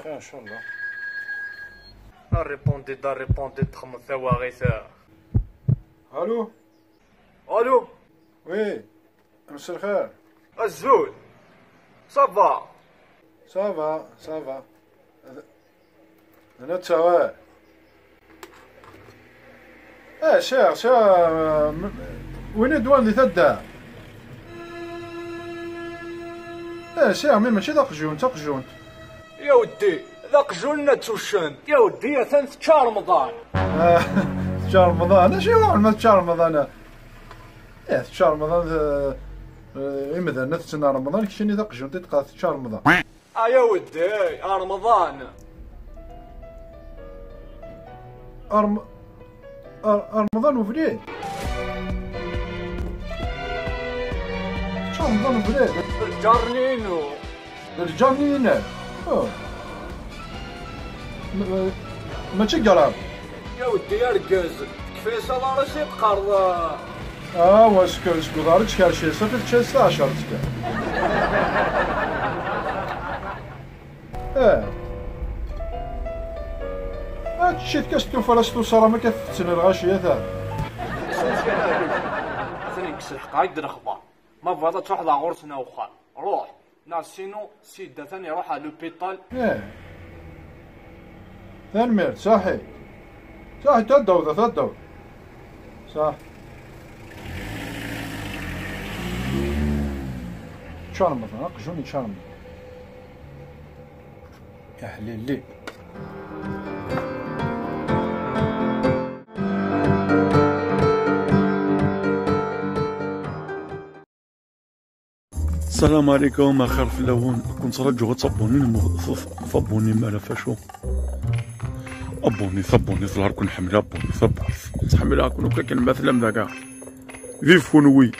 خير ان شاء الله. ريبوندي تخمم ثواغيث. الو. الو. وي مساء الخير. الزول صافا. صافا انا تساوى. شيخ وين الدوان اللي تدا؟ شيخ ماشي ذاك جونت. يا ودي ذاك جولنا توشنت يا ودي يا ثاني شهر رمضان. شهر رمضان شي واحد ما شهر رمضان. شهر رمضان مثلا نتسنى رمضان كشني ذاك جونت تقا شهر رمضان. يا ودي رمضان. رمضان وفريد. شهر رمضان وفريد. الجرنينو. ماشي قراب. يا ودي يا ركز كفايه صلاة راسي بقرض. واسكو دارك كارشي صفر تشي 16 تكا. هادشي تكاستو فرستو صرا ما كفتن الغاشية ثا. ثاني نكسر حقايق الاخبار ما بغيت تروح لغورتنا وخا روح ناسينو سيدا ثاني روح على لوبيطال. ثاني ميرت صحي تدو صح. تشارم مثلا قجوني تشارم يا حليلي. السلام عليكم اخر فلاون. كنت رجعوا تصبوني مالا فاشو ابوني ثبوني ظهر كون حمله ابوني ثبوني تحملها كون كان مثلا ذاك فيف كون وي